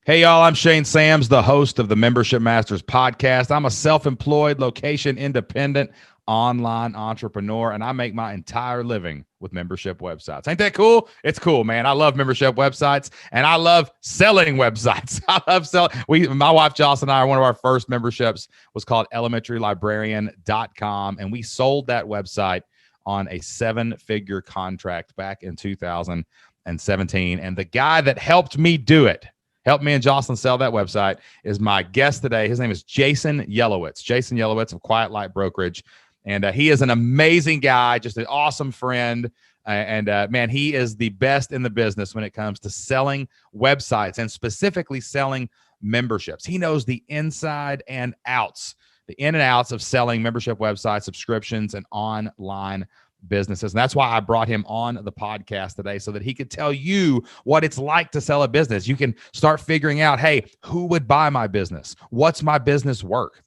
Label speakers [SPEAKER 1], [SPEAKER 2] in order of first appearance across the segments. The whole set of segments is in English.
[SPEAKER 1] Hey, y'all, I'm Shane Sams, the host of the Membership Masters podcast. I'm a self-employed, location-independent online entrepreneur, and I make my entire living with membership websites. Ain't that cool? It's cool, man. I love membership websites, and I love selling websites. I love selling. My wife, Jocelyn, and I, one of our first memberships was called elementarylibrarian.com, and we sold that website on a 7-figure contract back in 2017. And the guy that helped me do it, helped me and Jocelyn sell that website, is my guest today. His name is Jason Yelowitz. Jason Yelowitz of Quiet Light Brokerage. And he is an amazing guy, just an awesome friend. Man, he is the best in the business when it comes to selling websites and specifically selling memberships. He knows the inside and outs, the in and outs of selling membership websites, subscriptions, and online businesses. And that's why I brought him on the podcast today, so that he could tell you what it's like to sell a business. You can start figuring out, hey, who would buy my business? What's my business worth?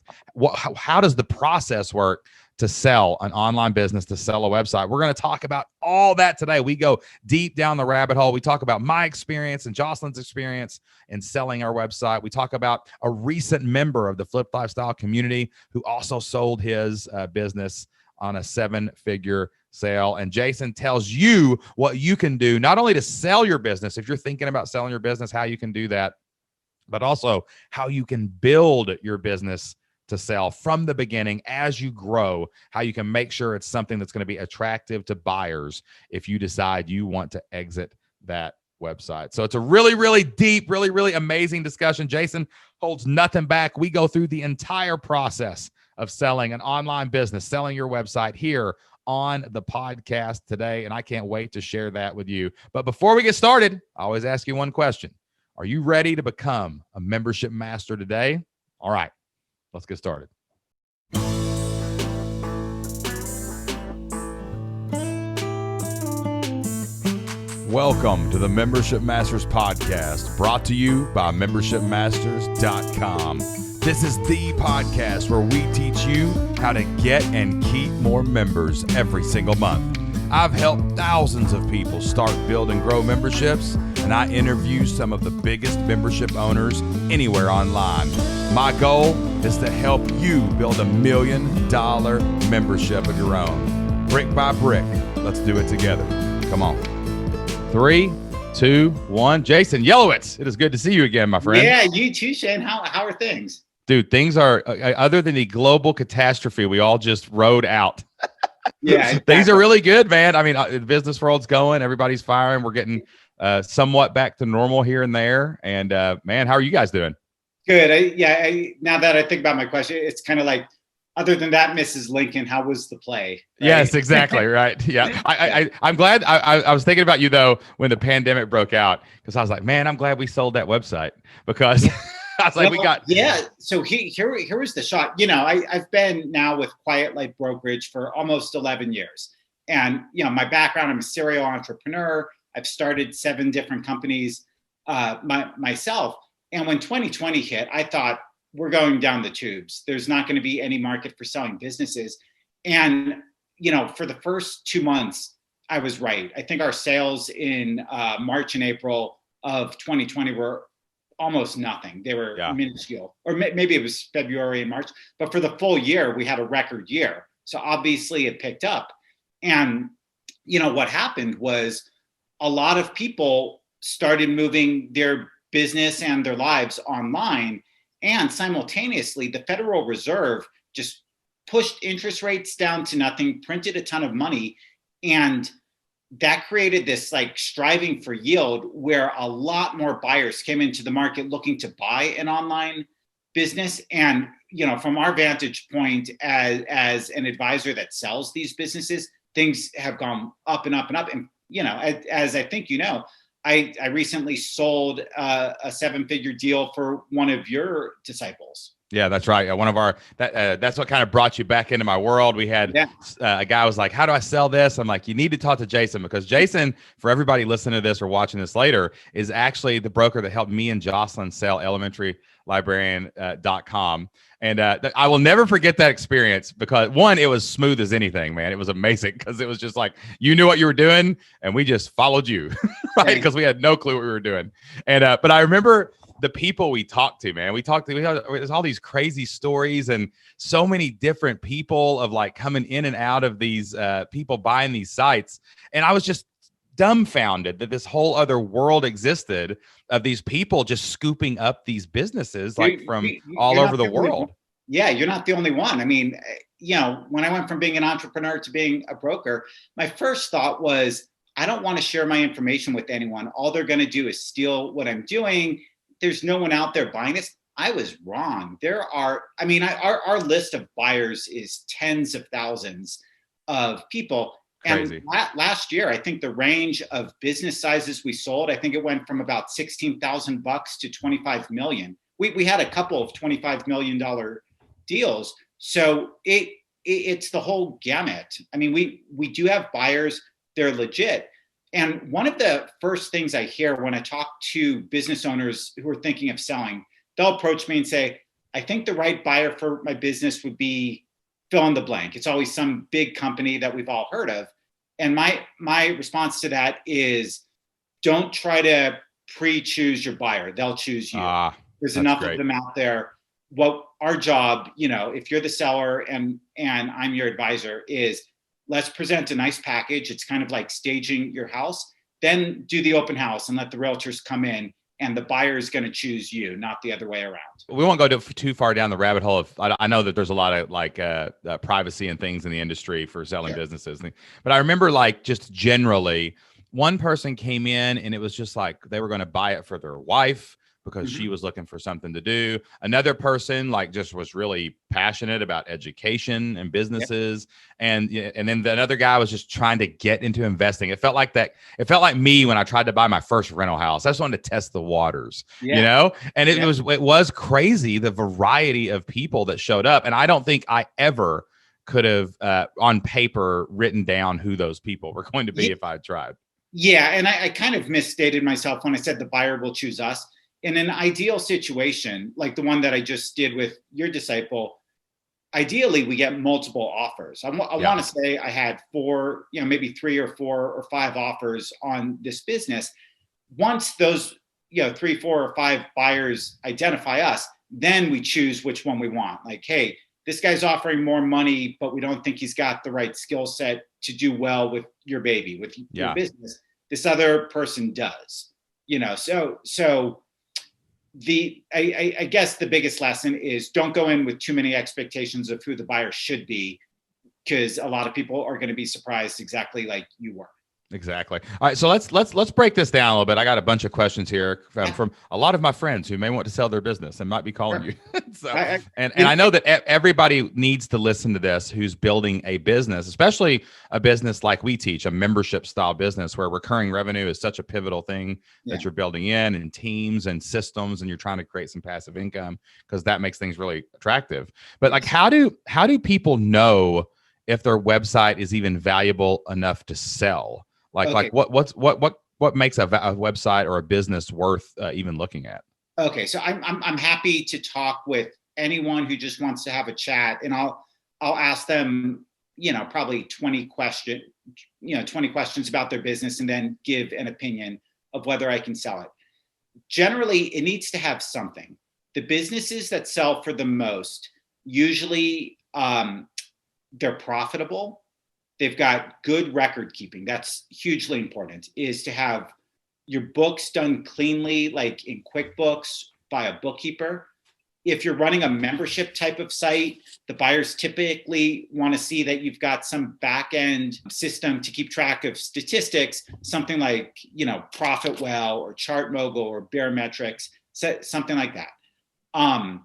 [SPEAKER 1] How does the process work to sell an online business, to sell a website? We're going to talk about all that today. We go deep down the rabbit hole. We talk about my experience and Jocelyn's experience in selling our website. We talk about a recent member of the Flipped Lifestyle community who also sold his business on a 7-figure sale. And Jason tells you what you can do, not only to sell your business, if you're thinking about selling your business, how you can do that, but also how you can build your business to sell from the beginning as you grow, how you can make sure it's something that's going to be attractive to buyers if you decide you want to exit that website. So it's a really, really deep, really, really amazing discussion. Jason holds nothing back. We go through the entire process of selling an online business, selling your website here on the podcast today, and I can't wait to share that with you. But before we get started, I always ask you one question. Are you ready to become a membership master today? All right. Let's get started. Welcome to the Membership Masters podcast, brought to you by membershipmasters.com. This is the podcast where we teach you how to get and keep more members every single month. I've helped thousands of people start, build, and grow memberships, and I interview some of the biggest membership owners anywhere online. My goal is to help you build $1 million membership of your own. Brick by brick, let's do it together. Come on. 3, 2, 1. Jason Yelowitz, it is good to see you again, my friend.
[SPEAKER 2] Yeah, you too, Shane. How are things?
[SPEAKER 1] Dude, things are, other than the global catastrophe we all just rode out.
[SPEAKER 2] Yeah, exactly.
[SPEAKER 1] Things are really good, man. I mean, the business world's going, everybody's firing. We're getting somewhat back to normal here and there. And man, how are you guys doing?
[SPEAKER 2] Good. Now that I think about my question, it's kind of like, other than that, Mrs. Lincoln, how was the play? Right?
[SPEAKER 1] Yes, exactly. Right. Yeah. I'm glad. I was thinking about you though, when the pandemic broke out, because I was like, man, I'm glad we sold that website, because I was like,
[SPEAKER 2] So here was the shot. You know, I've been now with Quiet Light Brokerage for almost 11 years. And, you know, my background, I'm a serial entrepreneur. I've started 7 different companies myself. And when 2020 hit, I thought, we're going down the tubes. There's not going to be any market for selling businesses. And, you know, for the first 2 months, I was right. I think our sales in March and April of 2020 were almost nothing. They were minuscule, or maybe it was February and March, but for the full year, we had a record year. So obviously it picked up. And, you know, what happened was a lot of people started moving their business and their lives online. And simultaneously, the Federal Reserve just pushed interest rates down to nothing, printed a ton of money. And that created this like striving for yield, where a lot more buyers came into the market looking to buy an online business. And, you know, from our vantage point as an advisor that sells these businesses, things have gone up and up and up. And, you know, as I think, you know, I recently sold a 7-figure deal for one of your disciples.
[SPEAKER 1] Yeah, that's right. One of our, that's what kind of brought you back into my world. We had a guy was like, how do I sell this? I'm like, you need to talk to Jason, because Jason, for everybody listening to this or watching this later, is actually the broker that helped me and Jocelyn sell elementarylibrarian.com. And I will never forget that experience, because one, it was smooth as anything, man. It was amazing, because it was just like, you knew what you were doing and we just followed you, right? Because we had no clue what we were doing. And, but I remember the people we talked to, man. There's all these crazy stories and so many different people of like coming in and out of these people buying these sites. And I was just dumbfounded that this whole other world existed of these people just scooping up these businesses like from all over the world.
[SPEAKER 2] Yeah, you're not the only one. I mean, when I went from being an entrepreneur to being a broker, my first thought was, I don't want to share my information with anyone. All they're going to do is steal what I'm doing. There's no one out there buying this. I was wrong. Our list of buyers is tens of thousands of people.
[SPEAKER 1] Crazy.
[SPEAKER 2] And last year, I think the range of business sizes we sold, I think it went from about $16,000 to 25 million. We had a couple of $25 million deals. So it's the whole gamut. I mean, we do have buyers, they're legit. And one of the first things I hear when I talk to business owners who are thinking of selling, they'll approach me and say, I think the right buyer for my business would be fill in the blank. It's always some big company that we've all heard of. And my response to that is, don't try to pre-choose your buyer. They'll choose you. There's enough of them out there. What our job, if you're the seller and I'm your advisor, is let's present a nice package. It's kind of like staging your house. Then do the open house and let the realtors come in, and the buyer is going to choose you, not the other way around.
[SPEAKER 1] We won't go too far down the rabbit hole. I know that there's a lot of like privacy and things in the industry for selling businesses. But I remember like just generally, one person came in and it was just like they were going to buy it for their wife because she was looking for something to do. Another person like just was really passionate about education and businesses. And then the other guy was just trying to get into investing. It felt like me when I tried to buy my first rental house. I just wanted to test the waters, and it was crazy, the variety of people that showed up. And I don't think I ever could have on paper written down who those people were going to be if I had tried.
[SPEAKER 2] Yeah. And I kind of misstated myself when I said the buyer will choose us. In an ideal situation, like the one that I just did with your disciple, ideally we get multiple offers. I want to say I had 4, maybe 3 or 4 or 5 offers on this business. Once those, 3, 4 or 5 buyers identify us, then we choose which one we want. Like, hey, this guy's offering more money, but we don't think he's got the right skill set to do well with your baby, with your business. This other person does, so I guess the biggest lesson is don't go in with too many expectations of who the buyer should be, because a lot of people are going to be surprised exactly like you were.
[SPEAKER 1] Exactly. All right. So let's break this down a little bit. I got a bunch of questions here from a lot of my friends who may want to sell their business and might be calling you. So, and I know that everybody needs to listen to this who's building a business, especially a business like we teach, a membership style business where recurring revenue is such a pivotal thing that you're building in, and teams and systems, and you're trying to create some passive income because that makes things really attractive. But like, how do people know if their website is even valuable enough to sell? Like what makes a website or a business worth even looking at?
[SPEAKER 2] Okay, so I'm happy to talk with anyone who just wants to have a chat, and I'll ask them, probably 20 questions about their business, and then give an opinion of whether I can sell it. Generally, it needs to have something. The businesses that sell for the most, usually they're profitable. They've got good record keeping. That's hugely important, is to have your books done cleanly, like in QuickBooks by a bookkeeper. If you're running a membership type of site, the buyers typically want to see that you've got some back-end system to keep track of statistics, something like, ProfitWell or ChartMogul or Barometrics, something like that.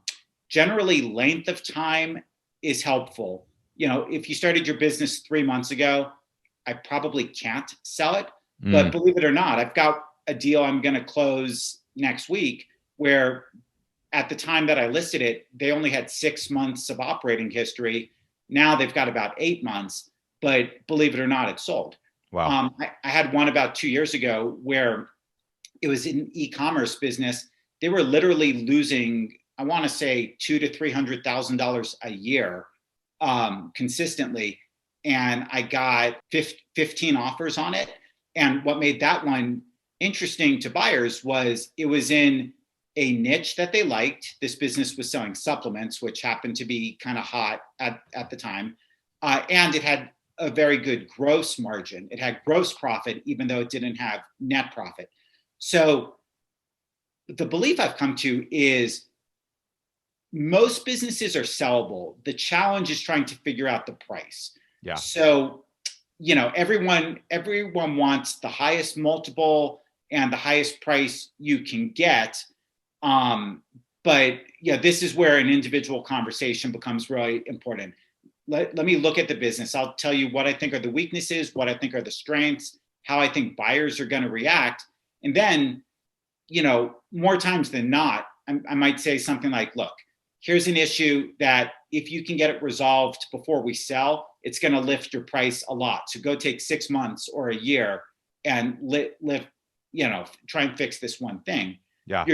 [SPEAKER 2] Generally, length of time is helpful. If you started your business 3 months ago, I probably can't sell it. But believe it or not, I've got a deal I'm going to close next week where at the time that I listed it, they only had 6 months of operating history. Now they've got about 8 months, but believe it or not, it's sold.
[SPEAKER 1] Wow.
[SPEAKER 2] I had one about 2 years ago where it was an e-commerce business. They were literally losing, I want to say $200,000 to $300,000 a year. Consistently, and I got 15 offers on it. And what made that one interesting to buyers was it was in a niche that they liked. This business was selling supplements, which happened to be kind of hot at the time. And it had a very good gross margin. It had gross profit, even though it didn't have net profit. So the belief I've come to is most businesses are sellable. The challenge is trying to figure out the price.
[SPEAKER 1] Yeah.
[SPEAKER 2] So, everyone wants the highest multiple and the highest price you can get. But this is where an individual conversation becomes really important. Let me look at the business. I'll tell you what I think are the weaknesses, what I think are the strengths, how I think buyers are going to react. And then, more times than not, I might say something like, look, here's an issue that if you can get it resolved before we sell, it's going to lift your price a lot. So go take 6 months or a year and try and fix this one thing.
[SPEAKER 1] Yeah.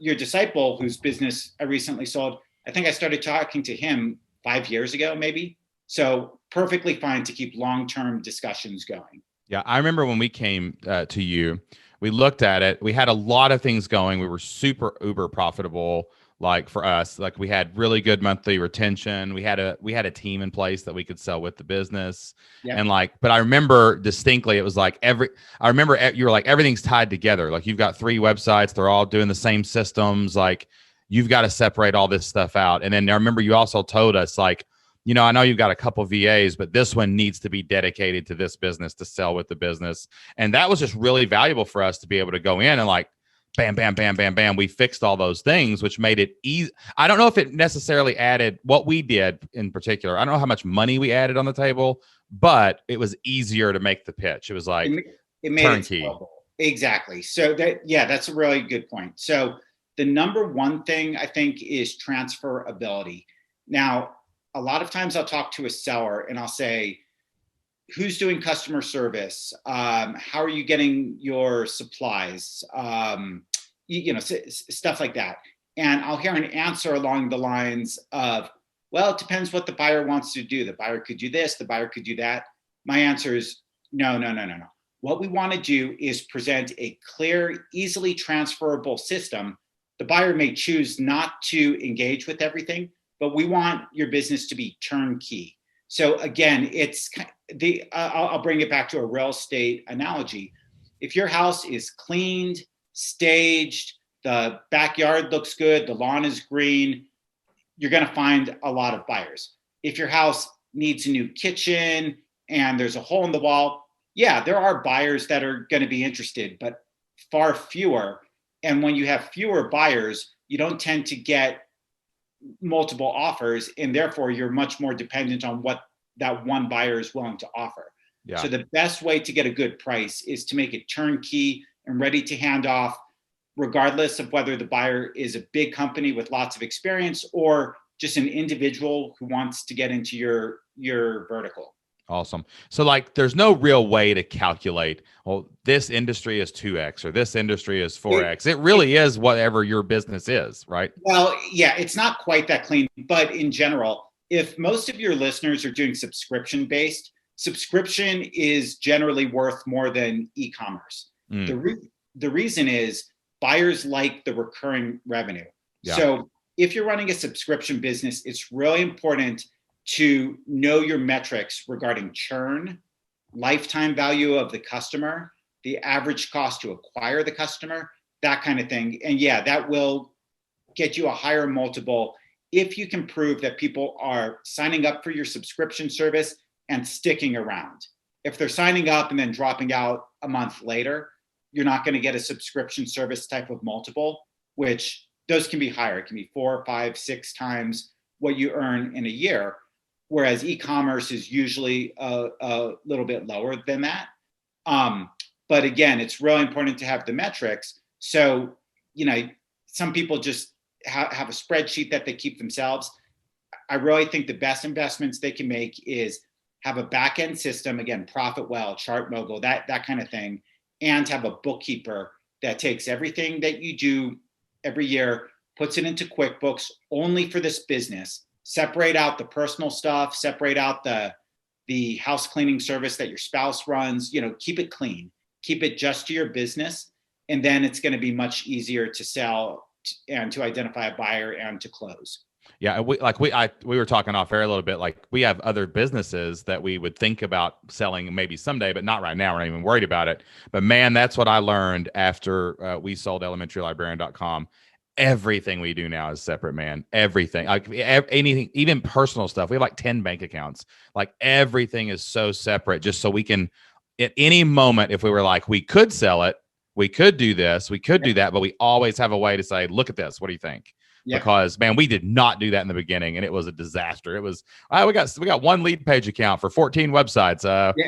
[SPEAKER 2] Your disciple, whose business I recently sold, I think I started talking to him 5 years ago, maybe. So perfectly fine to keep long-term discussions going.
[SPEAKER 1] Yeah. I remember when we came to you, we looked at it. We had a lot of things going. We were super uber profitable. Like for us, like we had really good monthly retention. We had a team in place that we could sell with the business. Yep. And but I remember distinctly, it was like I remember you were like, everything's tied together. Like you've got 3 websites. They're all doing the same systems. Like you've got to separate all this stuff out. And then I remember you also told us like, I know you've got a couple VAs, but this one needs to be dedicated to this business to sell with the business. And that was just really valuable for us to be able to go in and like, bam, bam, bam, bam, bam. We fixed all those things, which made it easy. I don't know if it necessarily added what we did in particular. I don't know how much money we added on the table, but it was easier to make the pitch. It was like
[SPEAKER 2] it made turnkey. Exactly. So that's a really good point. So the number one thing I think is transferability. Now, a lot of times I'll talk to a seller and I'll say, who's doing customer service? How are you getting your supplies? Stuff like that. And I'll hear an answer along the lines of, well, it depends what the buyer wants to do. The buyer could do this, the buyer could do that. My answer is no. What we want to do is present a clear, easily transferable system. The buyer may choose not to engage with everything, but we want your business to be turnkey. So again, I'll bring it back to a real estate analogy. If your house is cleaned, staged, the backyard looks good, the lawn is green, you're going to find a lot of buyers. If your house needs a new kitchen and there's a hole in the wall, yeah, there are buyers that are going to be interested, but far fewer. And when you have fewer buyers, you don't tend to get multiple offers, and therefore you're much more dependent on what that one buyer is willing to offer. Yeah. So the best way to get a good price is to make it turnkey and ready to hand off, regardless of whether the buyer is a big company with lots of experience or just an individual who wants to get into your vertical.
[SPEAKER 1] Awesome. So there's no real way to calculate, well, this industry is 2X or this industry is 4X. It really is whatever your business is, right?
[SPEAKER 2] Well, yeah, it's not quite that clean, but in general, if most of your listeners are doing subscription-based, subscription is generally worth more than e-commerce. The reason is buyers like the recurring revenue. Yeah. So if you're running a subscription business, it's really important to know your metrics regarding churn, lifetime value of the customer, the average cost to acquire the customer, that kind of thing. And yeah, that will get you a higher multiple if you can prove that people are signing up for your subscription service and sticking around. If they're signing up and then dropping out a month later, you're not going to get a subscription service type of multiple, which those can be higher. It can be 4, 5, 6 times what you earn in a year. Whereas e-commerce is usually a little bit lower than that. But again, it's really important to have the metrics. So, some people just have a spreadsheet that they keep themselves. I really think the best investments they can make is have a back-end system, again, ProfitWell, ChartMogul, that kind of thing, and have a bookkeeper that takes everything that you do every year, puts it into QuickBooks only for this business. Separate out the personal stuff, separate out the house cleaning service that your spouse runs, keep it clean, keep it just to your business. And then it's going to be much easier to sell and to identify a buyer and to close.
[SPEAKER 1] Yeah, we were talking off air a little bit. Like, we have other businesses that we would think about selling maybe someday, but not right now. We're not even worried about it. But man, that's what I learned after we sold elementarylibrarian.com. Everything we do now is separate, man. Everything, like anything, even personal stuff. We have like 10 bank accounts. Like, everything is so separate, just so we can, at any moment, if we were like, we could sell it, we could do this, we could do that, but we always have a way to say, look at this. What do you think? Yeah. Because, man, we did not do that in the beginning, and it was a disaster. It was, we got one lead page account for 14 websites,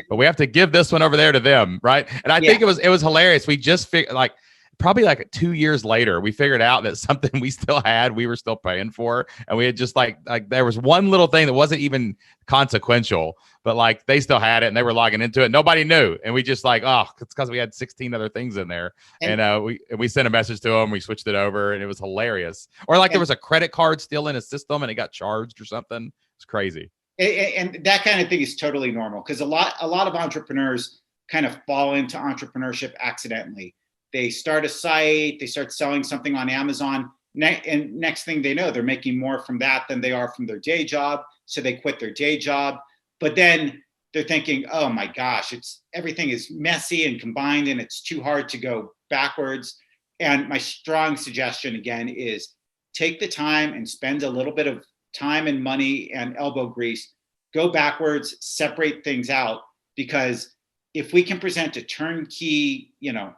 [SPEAKER 1] but we have to give this one over there to them, right? And I think it was hilarious. We just figured, like, probably like 2 years later, we figured out that something we still had, we were still paying for, and we had just like there was one little thing that wasn't even consequential, but like they still had it and they were logging into it. Nobody knew, and we just like, oh, it's because we had 16 other things in there, and we sent a message to them, we switched it over, and it was hilarious. Or like there was a credit card still in a system and it got charged or something. It's crazy.
[SPEAKER 2] And that kind of thing is totally normal, because a lot of entrepreneurs kind of fall into entrepreneurship accidentally. They start a site, they start selling something on Amazon, and next thing they know, they're making more from that than they are from their day job. So they quit their day job, but then they're thinking, oh my gosh, everything is messy and combined, and it's too hard to go backwards. And my strong suggestion again is take the time and spend a little bit of time and money and elbow grease, go backwards, separate things out, because if we can present a turnkey,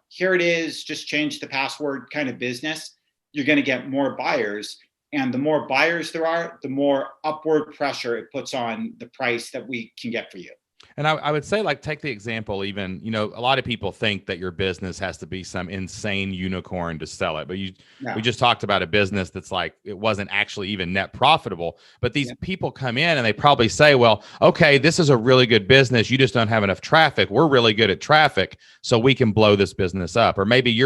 [SPEAKER 2] here it is, just change the password kind of business, you're going to get more buyers. And the more buyers there are, the more upward pressure it puts on the price that we can get for you.
[SPEAKER 1] And I would say, like, take the example, even, a lot of people think that your business has to be some insane unicorn to sell it. But we just talked about a business that's like, it wasn't actually even net profitable. But these people come in and they probably say, well, okay, this is a really good business. You just don't have enough traffic. We're really good at traffic, so we can blow this business up. Or maybe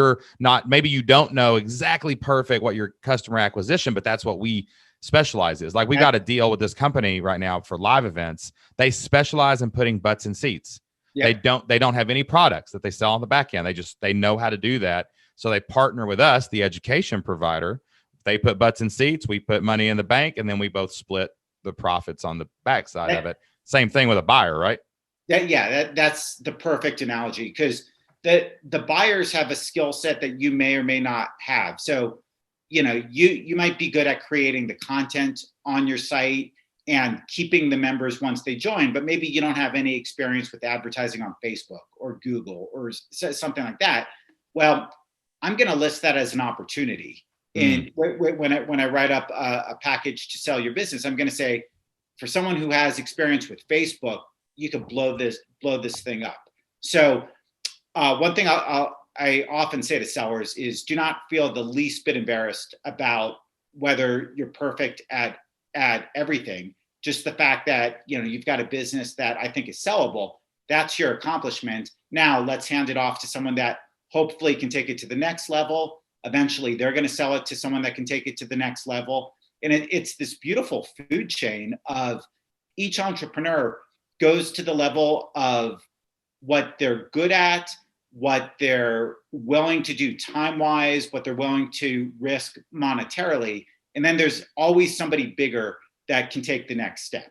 [SPEAKER 1] maybe you don't know exactly perfect what your customer acquisition, but that's what we specialize is. Like, we got a deal with this company right now for live events. They specialize in putting butts in seats. They don't have any products that they sell on the back end. They know how to do that. So they partner with us, the education provider. They put butts in seats, we put money in the bank, and then we both split the profits on the backside of it. Same thing with a buyer, right?
[SPEAKER 2] That's the perfect analogy, because the buyers have a skill set that you may or may not have. So you might be good at creating the content on your site and keeping the members once they join, but maybe you don't have any experience with advertising on Facebook or Google or something like that. Well, I'm going to list that as an opportunity. And when I write up a package to sell your business, I'm going to say, for someone who has experience with Facebook, you could blow this thing up. So one thing I often say to sellers is, do not feel the least bit embarrassed about whether you're perfect at everything. Just the fact that, you've got a business that I think is sellable, that's your accomplishment. Now let's hand it off to someone that hopefully can take it to the next level. Eventually they're going to sell it to someone that can take it to the next level. And it's this beautiful food chain of each entrepreneur goes to the level of what they're good at, what they're willing to do time-wise, what they're willing to risk monetarily. And then there's always somebody bigger that can take the next step.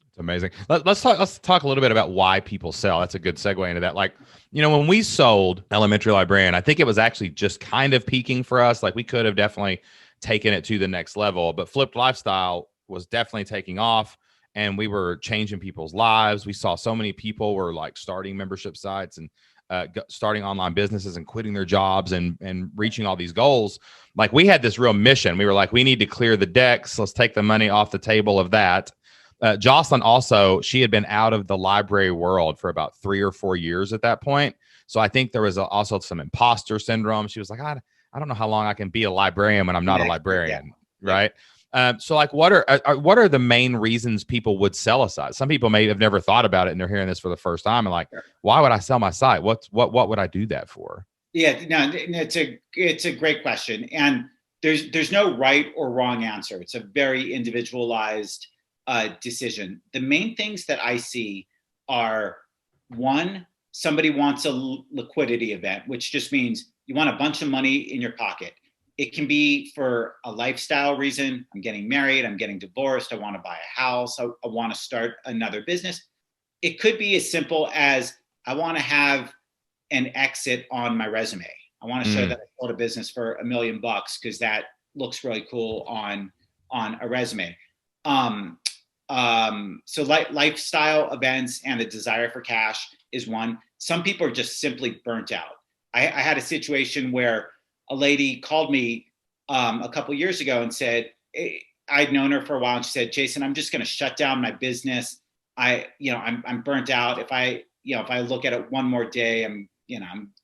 [SPEAKER 1] It's amazing. Let's talk a little bit about why people sell. That's a good segue into that. Like, when we sold Elementary Librarian, I think it was actually just kind of peaking for us. Like, we could have definitely taken it to the next level, but Flipped Lifestyle was definitely taking off, and we were changing people's lives. We saw so many people were like starting membership sites and starting online businesses and quitting their jobs and reaching all these goals. Like, we had this real mission. We were like, we need to clear the decks. Let's take the money off the table of that. Jocelyn also, she had been out of the library world for about 3 or 4 years at that point. So I think there was also some imposter syndrome. She was like, I don't know how long I can be a librarian when I'm not a librarian. Right. So like, what are the main reasons people would sell a site? Some people may have never thought about it and they're hearing this for the first time and like, why would I sell my site? What would I do that for?
[SPEAKER 2] Yeah, no, it's a great question. And there's no right or wrong answer. It's a very individualized decision. The main things that I see are, one, somebody wants a liquidity event, which just means you want a bunch of money in your pocket. It can be for a lifestyle reason. I'm getting married, I'm getting divorced, I want to buy a house, I want to start another business. It could be as simple as I want to have an exit on my resume. I want to show that I sold a business for $1 million because that looks really cool on a resume. So lifestyle events and a desire for cash is one. Some people are just simply burnt out. I had a situation where a lady called me a couple of years ago and said, I'd known her for a while, and she said, Jason, I'm just going to shut down my business. I'm burnt out. If I look at it one more day, I'm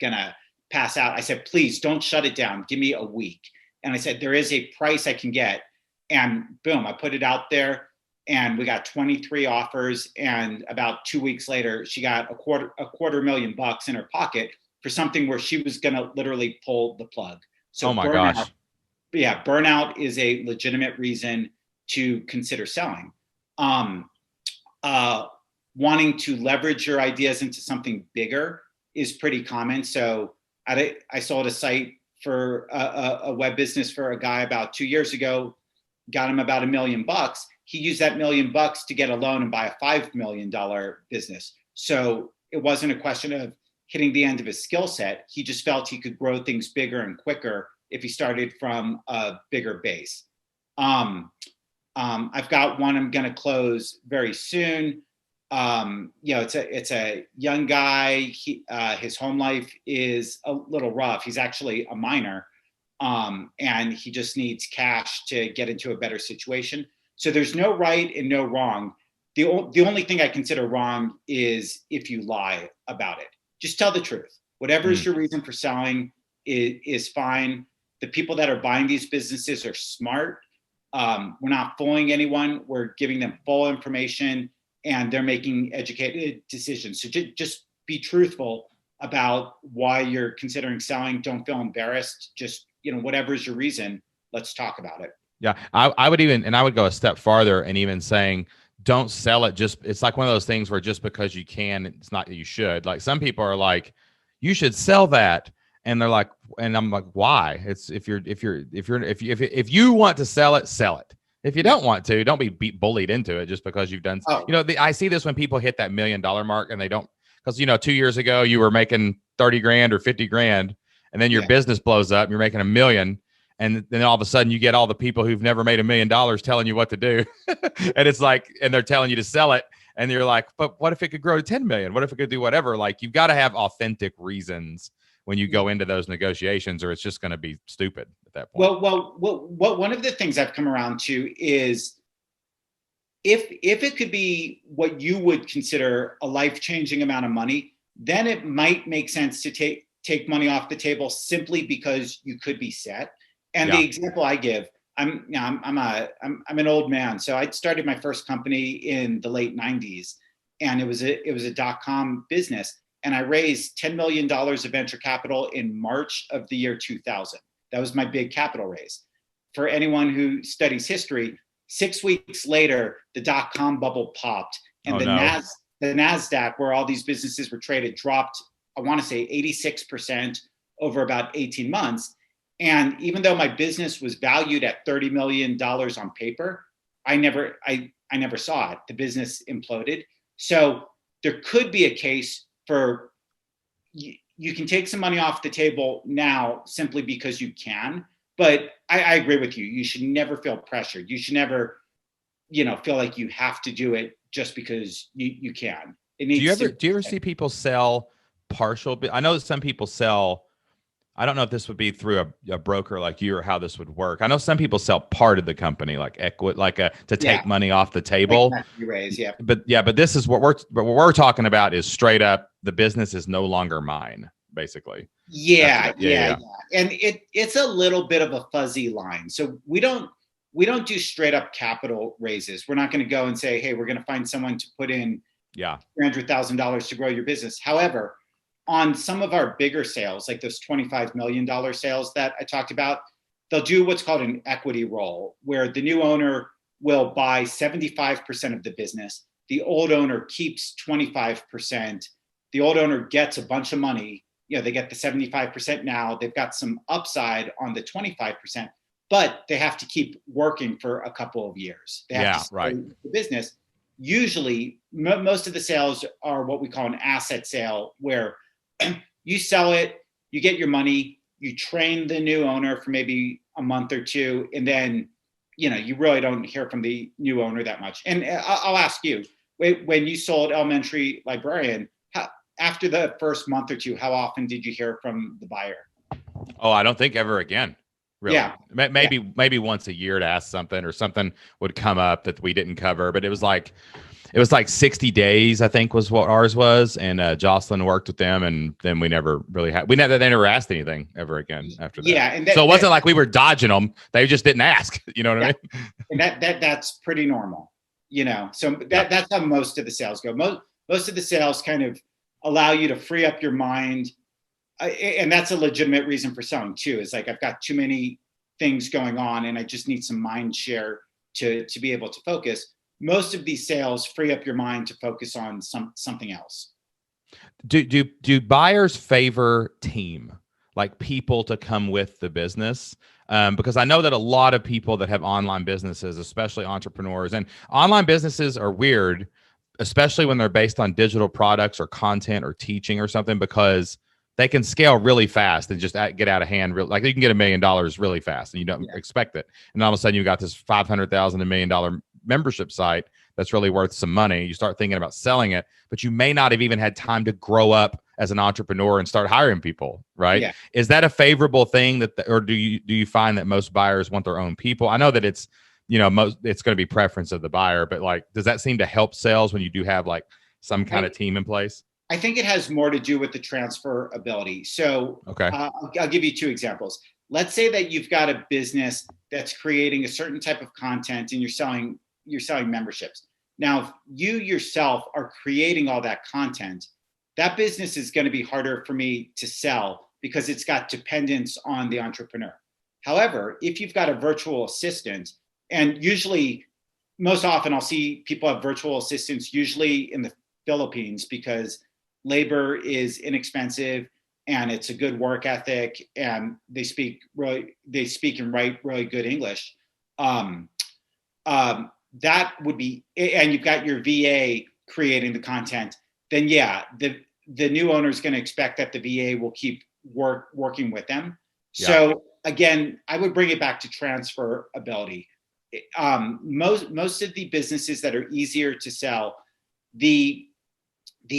[SPEAKER 2] gonna pass out. I said, please don't shut it down. Give me a week. And I said, there is a price I can get. And boom, I put it out there, and we got 23 offers. And about 2 weeks later, she got a quarter $250,000 in her pocket for something where she was gonna literally pull the plug. So
[SPEAKER 1] oh my gosh.
[SPEAKER 2] Yeah, burnout is a legitimate reason to consider selling. Wanting to leverage your ideas into something bigger is pretty common. So I sold a site for a web business for a guy about 2 years ago, got him about $1 million. He used that $1 million to get a loan and buy a $5 million business. So it wasn't a question of hitting the end of his skill set. He just felt he could grow things bigger and quicker if he started from a bigger base. I've got one I'm going to close very soon. It's a young guy. His home life is a little rough. He's actually a minor, and he just needs cash to get into a better situation. So there's no right and no wrong. The only thing I consider wrong is if you lie about it. Just tell the truth. Whatever is your reason for selling is fine. The people that are buying these businesses are smart. We're not fooling anyone. We're giving them full information, and they're making educated decisions. So just be truthful about why you're considering selling. Don't feel embarrassed. Just, whatever is your reason, let's talk about it.
[SPEAKER 1] Yeah, I would go a step farther and even saying, don't sell it. It's like one of those things where just because you can, it's not that you should. Like some people are like, you should sell that. And they're like, and I'm like, why? It's if you want to sell it, sell it. If you don't want to, don't be bullied into it just because you've done.
[SPEAKER 2] Oh.
[SPEAKER 1] I see this when people hit that $1 million mark and they don't, because 2 years ago you were making 30 grand or 50 grand, and then your business blows up, and you're making $1 million, and then all of a sudden you get all the people who've never made $1 million telling you what to do, and it's like, and they're telling you to sell it, and you're like, but what if it could grow to 10 million? What if it could do whatever? Like you've got to have authentic reasons when you go into those negotiations, or it's just going to be stupid at that point.
[SPEAKER 2] Well, one of the things I've come around to is if it could be what you would consider a life-changing amount of money, then it might make sense to take money off the table simply because you could be set. And the example I give, I'm an old man, so I started my first company in the late 90s, and it was a .com business. And I raised $10 million of venture capital in March of the year 2000. That was my big capital raise. For anyone who studies history, 6 weeks later, the .com bubble popped, and the NASDAQ, where all these businesses were traded, dropped, I want to say 86% over about 18 months. And even though my business was valued at $30 million on paper, I never saw it. The business imploded. So there could be a case for you can take some money off the table now simply because you can. But I agree with you. You should never feel pressured. You should never, feel like you have to do it just because you can. Do you
[SPEAKER 1] ever see people sell partial? I know that some people sell. I don't know if this would be through a broker like you or how this would work. I know some people sell part of the company, like equity, to take money off the table. But this is what we're talking about is straight up. The business is no longer mine, basically.
[SPEAKER 2] Yeah. And it's a little bit of a fuzzy line. So we don't do straight up capital raises. We're not going to go and say, hey, we're going to find someone to put in $300,000 to grow your business. However, on some of our bigger sales, like those $25 million sales that I talked about, they'll do what's called an equity roll, where the new owner will buy 75% of the business. The old owner keeps 25%. The old owner gets a bunch of money they get the 75% now. They've got some upside on the 25%, but they have to keep working for a couple of years. They have to stay in the business. Usually, most of the sales are what we call an asset sale, where you sell it, you get your money, you train the new owner for maybe a month or two, and then you really don't hear from the new owner that much. And I'll ask you, when you sold Elementary Librarian, after the first month or two, how often did you hear from the buyer?
[SPEAKER 1] Oh, I don't think ever again. Really.
[SPEAKER 2] Yeah.
[SPEAKER 1] Maybe once a year to ask something, or something would come up that we didn't cover, but it was like 60 days, I think, was what ours was. And Jocelyn worked with them, and then they never asked anything ever again after that.
[SPEAKER 2] Yeah. And
[SPEAKER 1] so it wasn't like we were dodging them. They just didn't ask. You know what I mean?
[SPEAKER 2] And that's pretty normal, so that's how most of the sales go. Most of the sales kind of allow you to free up your mind. And that's a legitimate reason for selling too, is like, I've got too many things going on and I just need some mind share to be able to focus. Most of these sales free up your mind to focus on something else.
[SPEAKER 1] Do buyers favor team, like people to come with the business? Because I know that a lot of people that have online businesses, especially entrepreneurs, and online businesses are weird, especially when they're based on digital products or content or teaching or something, because they can scale really fast and just get out of hand. Like you can get $1 million really fast and you don't expect it. And all of a sudden you got this $500,000, $1 million membership site that's really worth some money. You start thinking about selling it, but you may not have even had time to grow up as an entrepreneur and start hiring people, right?
[SPEAKER 2] Yeah.
[SPEAKER 1] Is that a favorable thing or do you find that most buyers want their own people? I know that it's, it's going to be preference of the buyer, but like, does that seem to help sales when you do have like some kind of team in place?
[SPEAKER 2] I think it has more to do with the transferability. So
[SPEAKER 1] okay.
[SPEAKER 2] I'll give you 2 examples. Let's say that you've got a business that's creating a certain type of content and you're selling memberships. Now, if you yourself are creating all that content, that business is going to be harder for me to sell because it's got dependence on the entrepreneur. However, if you've got a virtual assistant, and usually, most often I'll see people have virtual assistants, usually in the Philippines, because labor is inexpensive and it's a good work ethic and they speak and write really good English. That would be, and you've got your VA creating the content, then the new owner is going to expect that the VA will keep working with them. Yeah. So again, I would bring it back to transferability. Most of the businesses that are easier to sell, the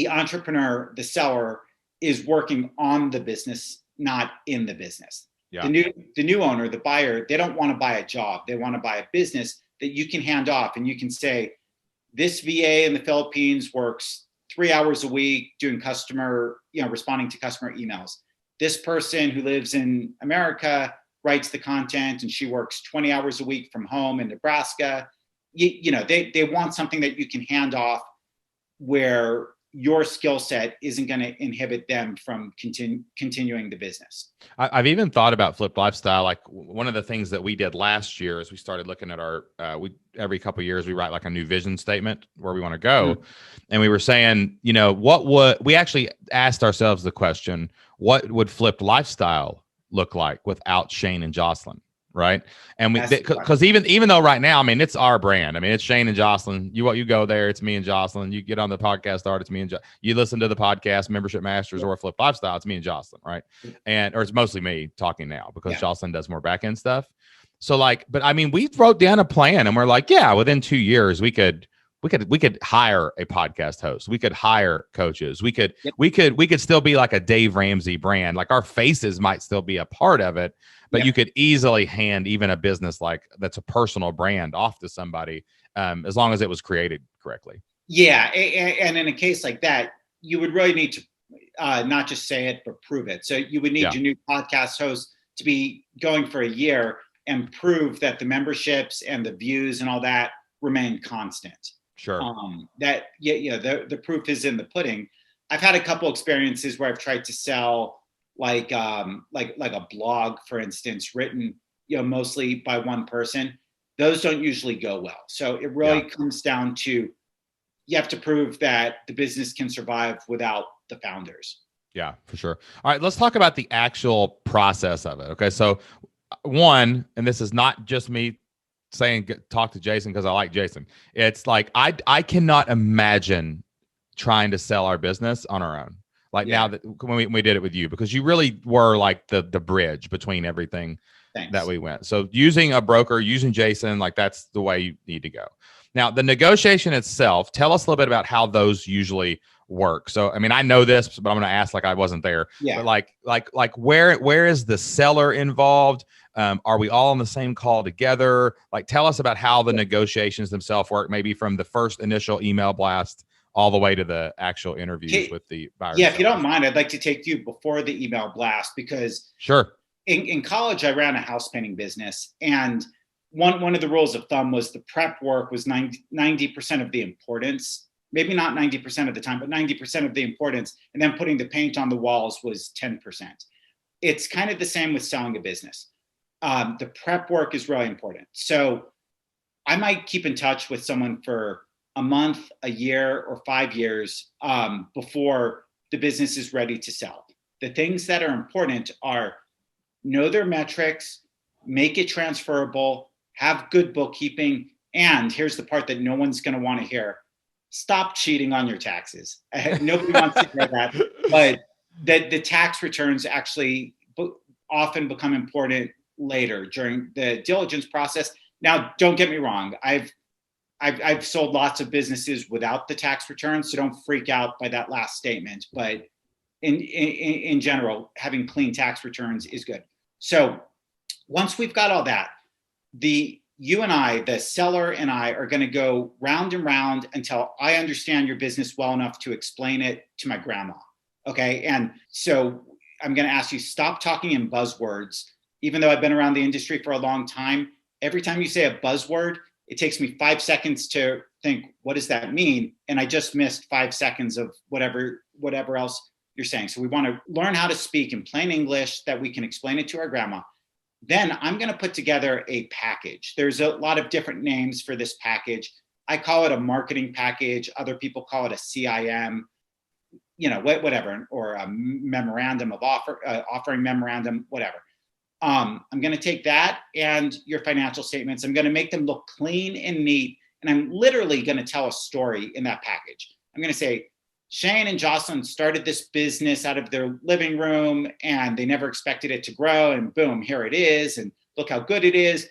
[SPEAKER 2] entrepreneur, the seller, is working on the business, not in the business. Yeah. The new owner, the buyer, they don't want to buy a job. They want to buy a business that you can hand off, and you can say, this VA in the Philippines works 3 hours a week doing responding to customer emails. This person who lives in America writes the content and she works 20 hours a week from home in Nebraska. They want something that you can hand off where your skill set isn't going to inhibit them from continuing the business.
[SPEAKER 1] I've even thought about flipped lifestyle. Like one of the things that we did last year is we started looking at every couple of years, we write like a new vision statement where we want to go. Mm-hmm. And we were saying, we actually asked ourselves the question, what would flipped lifestyle look like without Shane and Jocelyn? Right. And because even though right now, I mean, it's our brand. I mean, it's Shane and Jocelyn. You go there, it's me and Jocelyn. You get on the podcast art, it's me and you listen to the podcast Membership Masters or Flip Lifestyle, it's me and Jocelyn, right? Or it's mostly me talking now because Jocelyn does more back end stuff. So but I mean, we wrote down a plan and we're like, within 2 years we could hire a podcast host. We could hire coaches. We could still be like a Dave Ramsey brand. Like our faces might still be a part of it, but you could easily hand even a business like that's a personal brand off to somebody as long as it was created correctly.
[SPEAKER 2] Yeah. And in a case like that, you would really need to not just say it, but prove it. So you would need your new podcast host to be going for a year and prove that the memberships and the views and all that remain constant.
[SPEAKER 1] Sure.
[SPEAKER 2] The proof is in the pudding. I've had a couple experiences where I've tried to sell like a blog, for instance, written, mostly by one person. Those don't usually go well. So it really comes down to, you have to prove that the business can survive without the founders.
[SPEAKER 1] Yeah, for sure. All right, let's talk about the actual process of it. Okay, so one, and this is not just me saying talk to Jason because I like Jason. It's like I cannot imagine trying to sell our business on our own. Like
[SPEAKER 2] Yeah.
[SPEAKER 1] now that when we did it with you, because you really were like the bridge between everything that
[SPEAKER 2] Thanks.
[SPEAKER 1] we went. So using a broker, using Jason, like that's the way you need to go. Now, the negotiation itself, tell us a little bit about how those usually work. So, I mean, I know this, but I'm going to ask like I wasn't there.
[SPEAKER 2] Yeah.
[SPEAKER 1] But like where is the seller involved? Are we all on the same call together? Like, tell us about how the negotiations themselves work, maybe from the first initial email blast all the way to the actual interviews with the buyers.
[SPEAKER 2] Yeah, if you don't mind, I'd like to take you before the email blast, because
[SPEAKER 1] sure.
[SPEAKER 2] In college, I ran a house painting business, and one of the rules of thumb was the prep work was 90% of the importance. Maybe not 90% of the time, but 90% of the importance. And then putting the paint on the walls was 10%. It's kind of the same with selling a business. The prep work is really important. So I might keep in touch with someone for a month, a year, or 5 years before the business is ready to sell. The things that are important are know their metrics, make it transferable, have good bookkeeping, and here's the part that no one's going to want to hear: stop cheating on your taxes. Nobody wants to hear that, but the tax returns actually often become important later during the diligence process. Now, don't get me wrong. I've sold lots of businesses without the tax returns, so don't freak out by that last statement. But in general, having clean tax returns is good. So once we've got all that, you and I, the seller and I, are going to go round and round until I understand your business well enough to explain it to my grandma. Okay. And so I'm going to ask you, stop talking in buzzwords. Even though I've been around the industry for a long time, every time you say a buzzword, it takes me 5 seconds to think, what does that mean? And I just missed 5 seconds of whatever else you're saying. So we want to learn how to speak in plain English that we can explain it to our grandma. Then I'm going to put together a package. There's a lot of different names for this package. I call it a marketing package. Other people call it a CIM, whatever, or a memorandum of offering memorandum, whatever. I'm going to take that and your financial statements. I'm going to make them look clean and neat. And I'm literally going to tell a story in that package. I'm going to say, Shane and Jocelyn started this business out of their living room and they never expected it to grow. And boom, here it is. And look how good it is.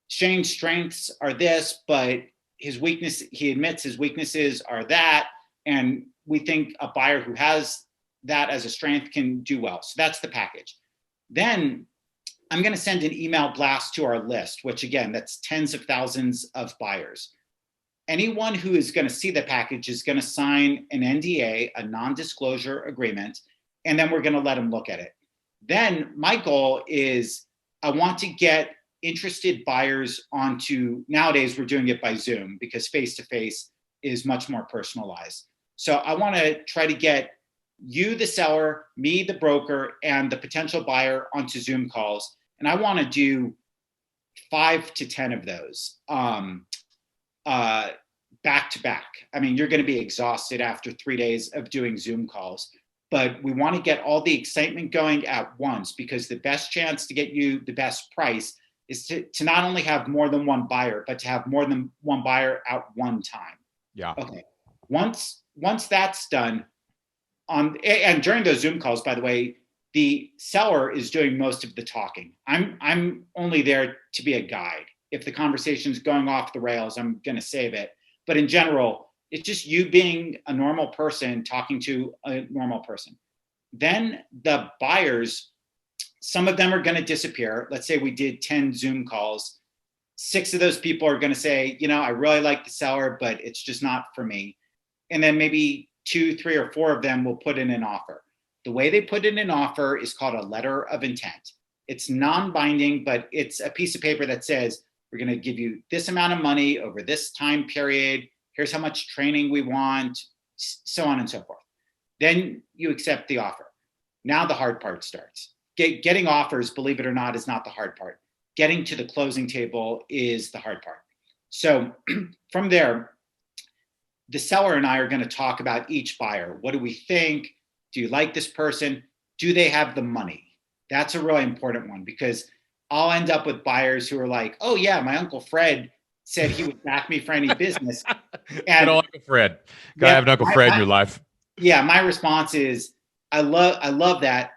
[SPEAKER 2] Shane's strengths are this, but he admits his weaknesses are that. And we think a buyer who has that as a strength can do well. So that's the package. Then I'm going to send an email blast to our list, which again, that's tens of thousands of buyers. Anyone who is going to see the package is going to sign an NDA, a non-disclosure agreement, and then we're going to let them look at it. Then my goal is I want to get interested buyers onto, nowadays we're doing it by Zoom because face-to-face is much more personalized. So I want to try to get you, the seller, me, the broker, and the potential buyer onto Zoom calls. And I want to do 5 to 10 of those. Back to back. I mean, you're going to be exhausted after 3 days of doing Zoom calls, but we want to get all the excitement going at once, because the best chance to get you the best price is to not only have more than one buyer, but to have more than one buyer at one time.
[SPEAKER 1] Yeah.
[SPEAKER 2] Okay. Once that's done, and during those Zoom calls, by the way, the seller is doing most of the talking. I'm only there to be a guide. If the conversation's going off the rails, I'm going to save it. But in general, it's just you being a normal person talking to a normal person. Then the buyers, some of them are going to disappear. Let's say we did 10 Zoom calls. 6 of those people are going to say, I really like the seller, but it's just not for me. And then maybe 2, 3, or 4 of them will put in an offer. The way they put in an offer is called a letter of intent. It's non-binding, but it's a piece of paper that says, we're going to give you this amount of money over this time period. Here's how much training we want, so on and so forth. Then you accept the offer. Now the hard part starts. Getting offers, believe it or not, is not the hard part. Getting to the closing table is the hard part. So from there, the seller and I are going to talk about each buyer. What do we think? Do you like this person? Do they have the money? That's a really important one, because I'll end up with buyers who are like, oh yeah, my Uncle Fred said he would back me for any business.
[SPEAKER 1] And Uncle Fred. Gotta have an Uncle Fred in your life.
[SPEAKER 2] Yeah, my response is, I love that.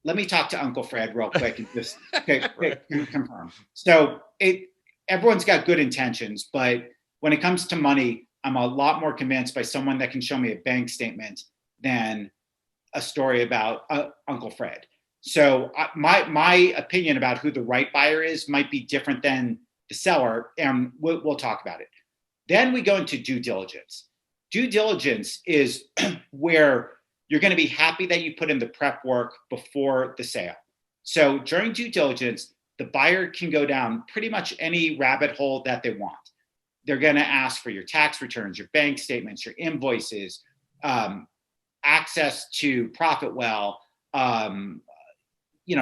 [SPEAKER 2] Let me talk to Uncle Fred real quick and just confirm. So everyone's got good intentions, but when it comes to money, I'm a lot more convinced by someone that can show me a bank statement than a story about Uncle Fred. So my opinion about who the right buyer is might be different than the seller, and we'll talk about it. Then we go into due diligence. Due diligence is where you're going to be happy that you put in the prep work before the sale. So during due diligence, the buyer can go down pretty much any rabbit hole that they want. They're going to ask for your tax returns, your bank statements, your invoices, access to ProfitWell,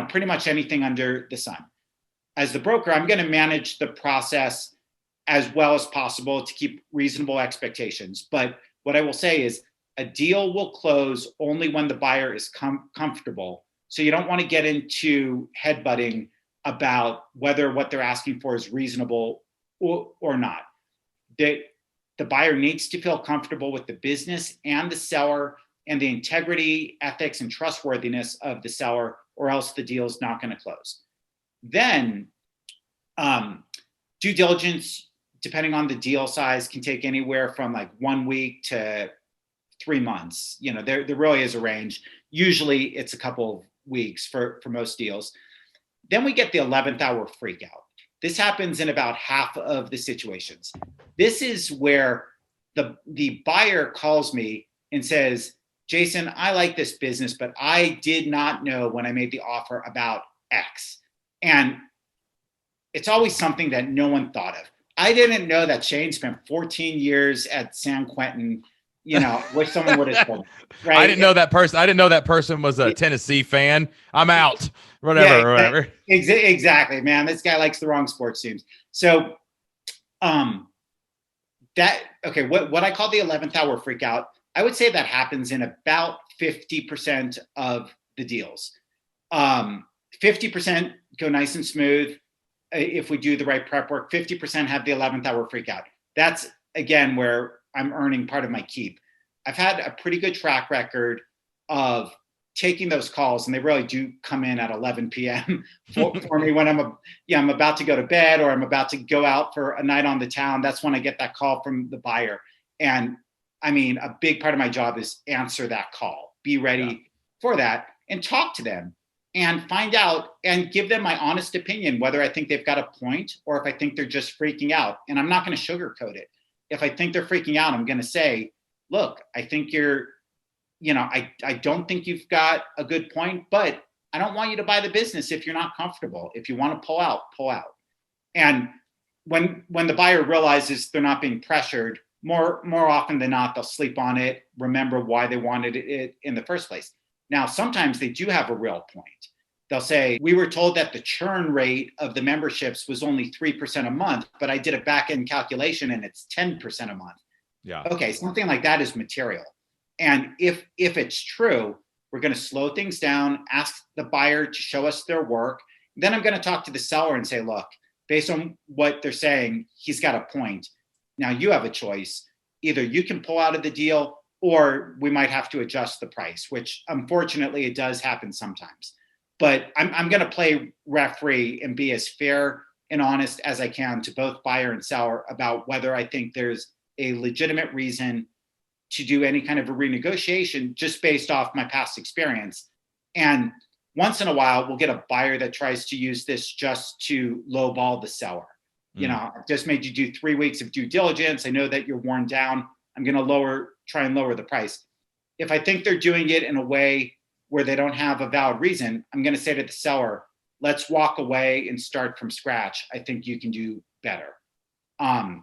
[SPEAKER 2] pretty much anything under the sun. As the broker, I'm going to manage the process as well as possible to keep reasonable expectations. But what I will say is a deal will close only when the buyer is comfortable. So you don't want to get into headbutting about whether what they're asking for is reasonable or not. The buyer needs to feel comfortable with the business and the seller and the integrity, ethics, and trustworthiness of the seller, or else the deal is not going to close. Then due diligence, depending on the deal size, can take anywhere from like 1 week to 3 months. There really is a range. Usually it's a couple of weeks for most deals. Then we get the 11th hour freakout. This happens in about half of the situations. This is where the buyer calls me and says, Jason, I like this business, but I did not know when I made the offer about X. And it's always something that no one thought of. I didn't know that Shane spent 14 years at San Quentin. Wish someone would have told me. Right?
[SPEAKER 1] I didn't know that person was a Tennessee fan. I'm out. Whatever.
[SPEAKER 2] Exactly, man. This guy likes the wrong sports teams. So what I call the 11th hour freakout, I would say that happens in about 50% of the deals. 50% go nice and smooth if we do the right prep work. 50% have the 11th hour freakout. That's, again, where I'm earning part of my keep. I've had a pretty good track record of taking those calls, and they really do come in at 11 p.m. for me when I'm about to go to bed, or I'm about to go out for a night on the town. That's when I get that call from the buyer. And I mean, a big part of my job is answer that call, be ready for that, and talk to them and find out and give them my honest opinion, whether I think they've got a point or if I think they're just freaking out. And I'm not going to sugarcoat it. If I think they're freaking out, I'm going to say, look, I think I don't think you've got a good point, but I don't want you to buy the business if you're not comfortable. If you want to pull out, pull out. And when the buyer realizes they're not being pressured, more often than not, they'll sleep on it, remember why they wanted it in the first place. Now, sometimes they do have a real point. They'll say, we were told that the churn rate of the memberships was only 3% a month, but I did a back-end calculation and it's 10% a month.
[SPEAKER 1] Yeah.
[SPEAKER 2] Okay, something like that is material. And if it's true, we're going to slow things down, ask the buyer to show us their work. Then I'm going to talk to the seller and say, look, based on what they're saying, he's got a point. Now you have a choice. Either you can pull out of the deal, or we might have to adjust the price, which unfortunately it does happen sometimes. But I'm going to play referee and be as fair and honest as I can to both buyer and seller about whether I think there's a legitimate reason to do any kind of a renegotiation just based off my past experience. And once in a while, we'll get a buyer that tries to use this just to lowball the seller. I've just made you do 3 weeks of due diligence. I know that you're worn down. I'm going to try and lower the price. If I think they're doing it in a way where they don't have a valid reason, I'm going to say to the seller, let's walk away and start from scratch. I think you can do better. And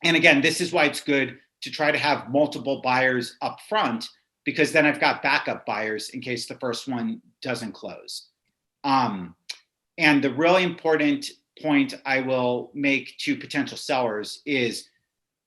[SPEAKER 2] again, this is why it's good to try to have multiple buyers up front, because then I've got backup buyers in case the first one doesn't close. And the really important point I will make to potential sellers is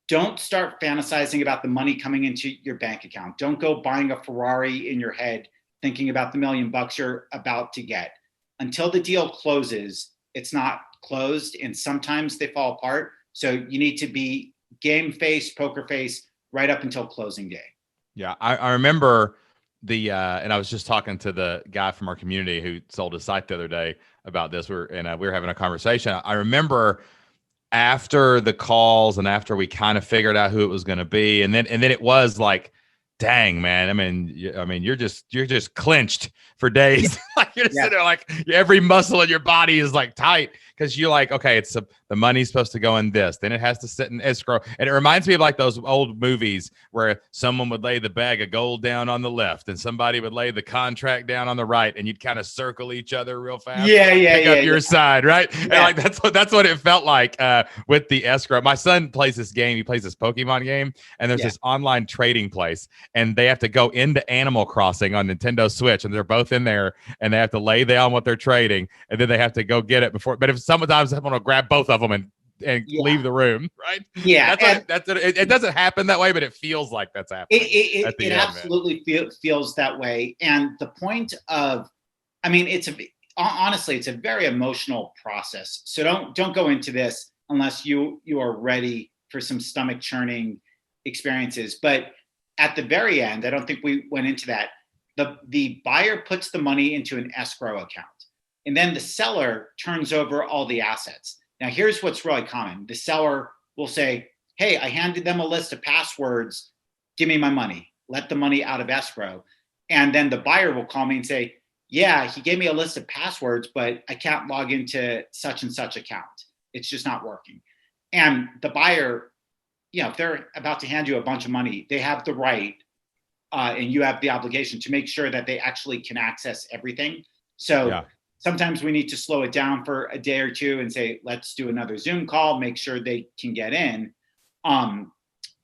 [SPEAKER 2] don't start fantasizing about the money coming into your bank account. Don't go buying a Ferrari in your head thinking about the $1 million you're about to get. Until the deal closes, it's not closed, and sometimes they fall apart. So you need to be game face, poker face, right up until closing day.
[SPEAKER 1] Yeah, I remember and I was just talking to the guy from our community who sold his site the other day about this. We were having a conversation. I remember after the calls and after we kind of figured out who it was going to be, and then it was like, dang, man. I mean, you're just clenched for days. Like you're just sitting there, like every muscle in your body is like tight because you're like, okay, the money's supposed to go in this, then it has to sit in escrow, and it reminds me of like those old movies where someone would lay the bag of gold down on the left and somebody would lay the contract down on the right, and you'd kind of circle each other real fast. Pick up your side, right? Yeah. And like that's what it felt like with the escrow. My son plays this game. He plays this Pokemon game, and there's this online trading place, and they have to go into Animal Crossing on Nintendo Switch, and they're both in there, and they have to lay down what they're trading, and then they have to go get it before. But if sometimes someone will grab both of them and leave the room, right?
[SPEAKER 2] Yeah,
[SPEAKER 1] it doesn't happen that way, but it feels like that's happening.
[SPEAKER 2] It absolutely feels that way. And the point of, I mean, honestly, it's a very emotional process. So don't go into this unless you are ready for some stomach churning experiences. But at the very end, I don't think we went into that. The buyer puts the money into an escrow account, and then the seller turns over all the assets. Now, here's what's really common. The seller will say, hey, I handed them a list of passwords. Give me my money. Let the money out of escrow. And then the buyer will call me and say, yeah, he gave me a list of passwords, but I can't log into such and such account. It's just not working. And the buyer, if they're about to hand you a bunch of money, they have the right, and you have the obligation to make sure that they actually can access everything. So sometimes we need to slow it down for a day or two and say, let's do another Zoom call, make sure they can get in. And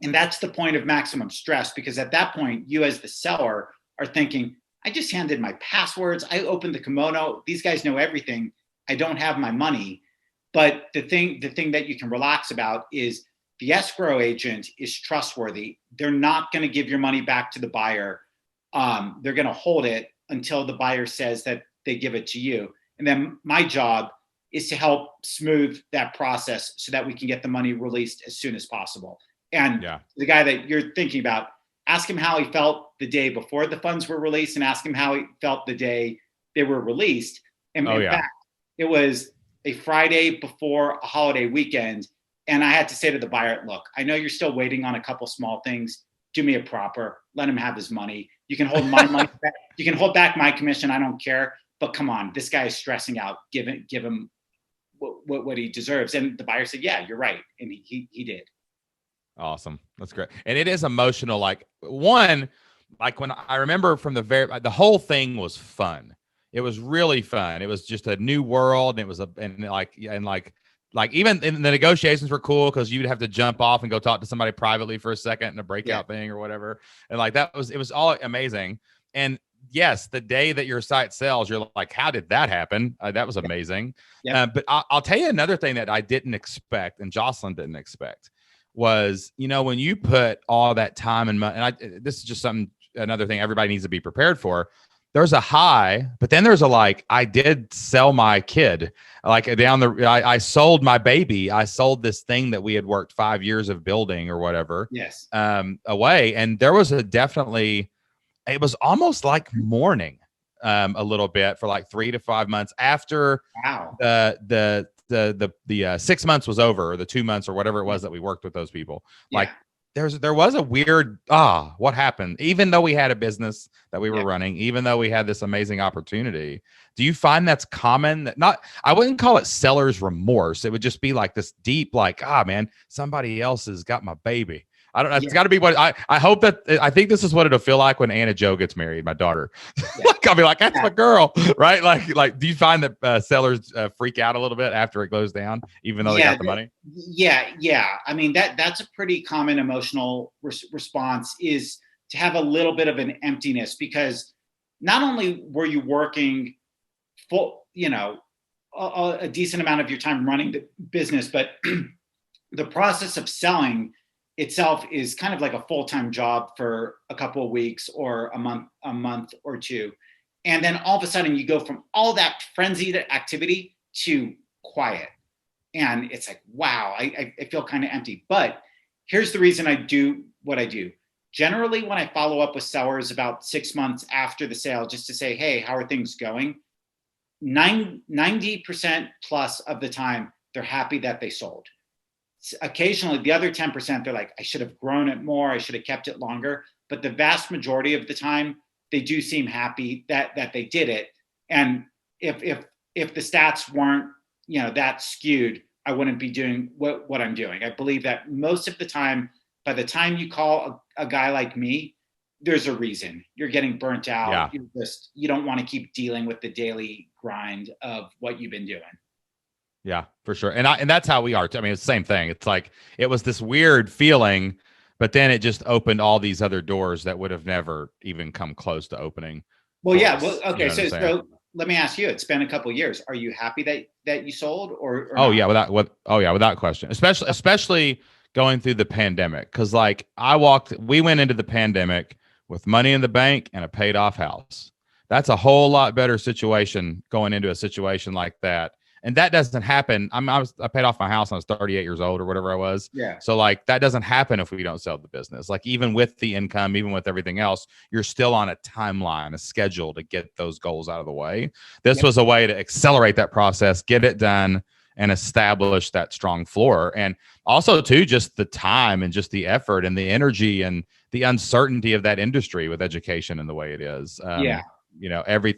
[SPEAKER 2] that's the point of maximum stress, because at that point, you as the seller are thinking, I just handed my passwords. I opened the kimono. These guys know everything. I don't have my money. But the thing that you can relax about is the escrow agent is trustworthy. They're not going to give your money back to the buyer. They're going to hold it until the buyer says that they give it to you. And then my job is to help smooth that process so that we can get the money released as soon as possible. And the guy that you're thinking about, ask him how he felt the day before the funds were released, and ask him how he felt the day they were released. And in fact, it was a Friday before a holiday weekend. And I had to say to the buyer, look, I know you're still waiting on a couple small things. Do me a proper, let him have his money. You can hold my money back. You can hold back my commission. I don't care. But come on, this guy is stressing out. Give him what he deserves. And the buyer said, yeah, you're right. And he did.
[SPEAKER 1] Awesome. That's great. And it is emotional. Like when I remember from the whole thing was fun. It was really fun. It was just a new world. And it was like even in the negotiations were cool because you'd have to jump off and go talk to somebody privately for a second in a breakout thing or whatever. And like it was all amazing. And yes, the day that your site sells, you're like, how did that happen? That was amazing. But I'll tell you another thing that I didn't expect, and Jocelyn didn't expect, was, when you put all that time and money, and this is just another thing everybody needs to be prepared for. There's a high, but then there's I did sell my kid, I sold my baby. I sold this thing that we had worked 5 years of building or whatever.
[SPEAKER 2] Yes.
[SPEAKER 1] Away. And there was it was almost like mourning a little bit for like 3 to 5 months after the 6 months was over, or the 2 months or whatever it was that we worked with those people. Like there was a weird, what happened? Even though we had a business that we were running, even though we had this amazing opportunity, do you find that's common? I wouldn't call it seller's remorse. It would just be like this deep, man, somebody else has got my baby. I don't know. It's got to be what I hope that I think this is what it'll feel like when Anna Jo gets married, my daughter. I'll be like, that's my girl, right? Like, do you find that sellers freak out a little bit after it goes down, even though they got the money?
[SPEAKER 2] Yeah. I mean, that's a pretty common emotional response, is to have a little bit of an emptiness, because not only were you working full, a decent amount of your time running the business, but the process of selling itself is kind of like a full-time job for a couple of weeks or a month or two. And then all of a sudden you go from all that frenzied activity to quiet. And it's like, wow, I feel kind of empty. But here's the reason I do what I do. Generally, when I follow up with sellers about 6 months after the sale, just to say, hey, how are things going? 90% plus of the time, they're happy that they sold. Occasionally, the other 10%, they're like, I should have grown it more. I should have kept it longer. But the vast majority of the time, they do seem happy that they did it. And if the stats weren't, that skewed, I wouldn't be doing what I'm doing. I believe that most of the time, by the time you call a guy like me, there's a reason. You're getting burnt out. Yeah. You don't want to keep dealing with the daily grind of what you've been doing.
[SPEAKER 1] Yeah, for sure. And that's how we are. I mean, it's the same thing. It's like, it was this weird feeling, but then it just opened all these other doors that would have never even come close to opening.
[SPEAKER 2] Well, yeah. Well, okay. So let me ask you, it's been a couple of years. Are you happy that you sold or
[SPEAKER 1] oh,
[SPEAKER 2] not?
[SPEAKER 1] Yeah, without question, especially going through the pandemic. Cause like we went into the pandemic with money in the bank and a paid off house. That's a whole lot better situation going into a situation like that. And that doesn't happen. I paid off my house when I was 38 years old or whatever I was.
[SPEAKER 2] Yeah.
[SPEAKER 1] So like that doesn't happen if we don't sell the business. Like even with the income, even with everything else, you're still on a timeline, a schedule to get those goals out of the way. This was a way to accelerate that process, get it done, and establish that strong floor. And also too, just the time and just the effort and the energy and the uncertainty of that industry with education and the way it is.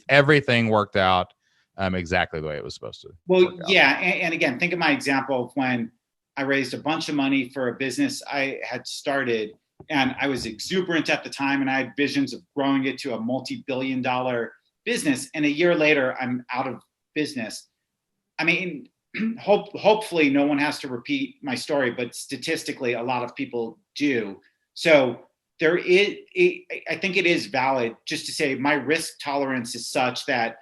[SPEAKER 1] Everything worked out exactly the way it was supposed to.
[SPEAKER 2] Well, yeah. And again, think of my example of when I raised a bunch of money for a business I had started, and I was exuberant at the time, and I had visions of growing it to a multi-billion-dollar business. And a year later, I'm out of business. I mean, hopefully no one has to repeat my story, but statistically, a lot of people do. So I think it is valid just to say my risk tolerance is such that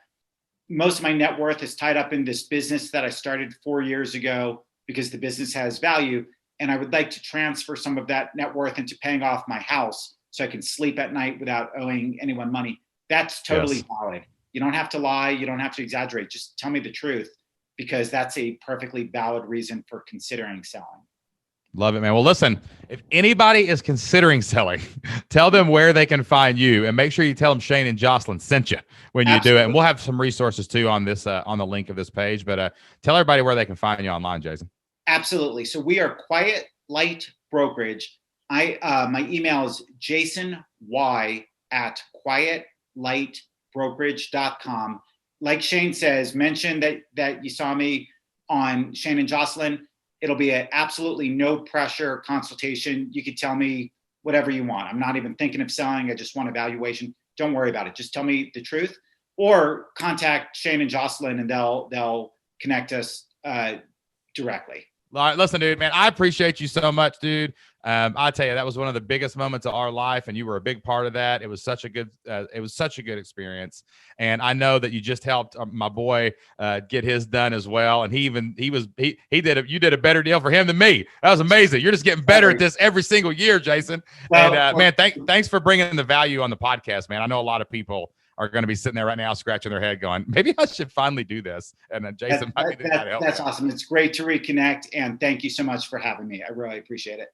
[SPEAKER 2] most of my net worth is tied up in this business that I started 4 years ago because the business has value. And I would like to transfer some of that net worth into paying off my house so I can sleep at night without owing anyone money. That's totally valid. You don't have to lie. You don't have to exaggerate. Just tell me the truth, because that's a perfectly valid reason for considering selling.
[SPEAKER 1] Love it, man. Well, listen, if anybody is considering selling, tell them where they can find you, and make sure you tell them Shane and Jocelyn sent you when you do it. And we'll have some resources too on this, on the link of this page, but tell everybody where they can find you online, Jason.
[SPEAKER 2] Absolutely. So we are Quiet Light Brokerage. My email is jasony@quietlightbrokerage.com. Like Shane says, mention that you saw me on Shane and Jocelyn. It'll be an absolutely no pressure consultation. You could tell me whatever you want. I'm not even thinking of selling. I just want evaluation. Don't worry about it. Just tell me the truth, or contact Shane and Jocelyn and they'll connect us directly.
[SPEAKER 1] All right, listen, dude, man, I appreciate you so much, dude. I tell you, that was one of the biggest moments of our life, and you were a big part of that. It was such a good experience, and I know that you just helped my boy get his done as well. And you did a better deal for him than me. That was amazing. You're just getting better at this every single year, Jason. Well, and man, thanks for bringing the value on the podcast, man. I know a lot of people are going to be sitting there right now scratching their head going, maybe I should finally do this. And then Jason might be the guy to help.
[SPEAKER 2] That's awesome. It's great to reconnect, and thank you so much for having me. I really appreciate it.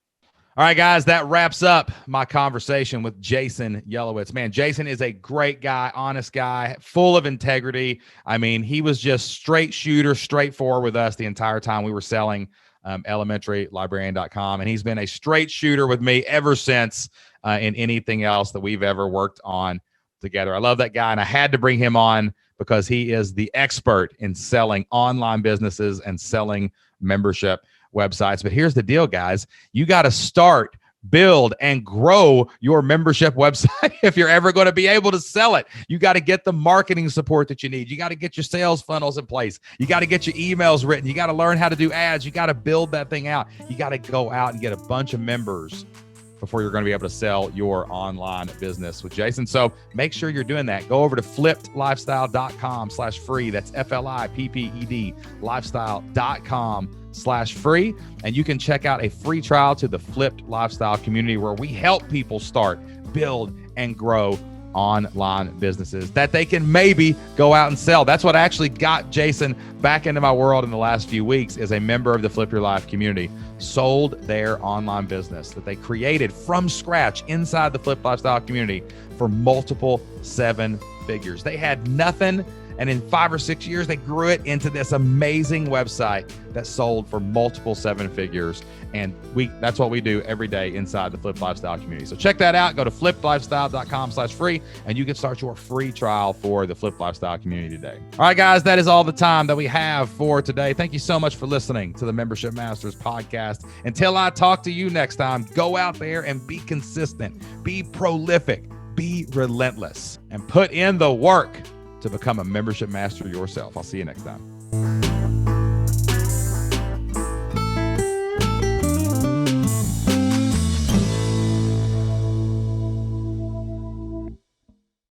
[SPEAKER 1] All right, guys, that wraps up my conversation with Jason Yelowitz. Man, Jason is a great guy, honest guy, full of integrity. I mean, he was just straight shooter, straightforward with us the entire time we were selling elementarylibrarian.com. And he's been a straight shooter with me ever since in anything else that we've ever worked on together. I love that guy, and I had to bring him on because he is the expert in selling online businesses and selling membership websites. But here's the deal, guys. You got to start, build, and grow your membership website if you're ever going to be able to sell it. You got to get the marketing support that you need. You got to get your sales funnels in place. You got to get your emails written. You got to learn how to do ads. You got to build that thing out. You got to go out and get a bunch of members before you're going to be able to sell your online business with Jason. So make sure you're doing that. Go over to flippedlifestyle.com/free. That's FLIPPED lifestyle.com/free flippedlifestyle.com/free. And you can check out a free trial to the Flipped Lifestyle community, where we help people start, build, and grow online businesses that they can maybe go out and sell. That's what actually got Jason back into my world in the last few weeks, is a member of the Flip Your Life community sold their online business that they created from scratch inside the Flip Lifestyle community for multiple 7 figures. They had nothing, and in 5 or 6 years, they grew it into this amazing website that sold for multiple 7 figures. And that's what we do every day inside the Flip Lifestyle community. So check that out. Go to flippedlifestyle.com/free, and you can start your free trial for the Flip Lifestyle community today. All right, guys, that is all the time that we have for today. Thank you so much for listening to the Membership Masters podcast. Until I talk to you next time, go out there and be consistent, be prolific, be relentless, and put in the work to become a membership master yourself. I'll see you next time.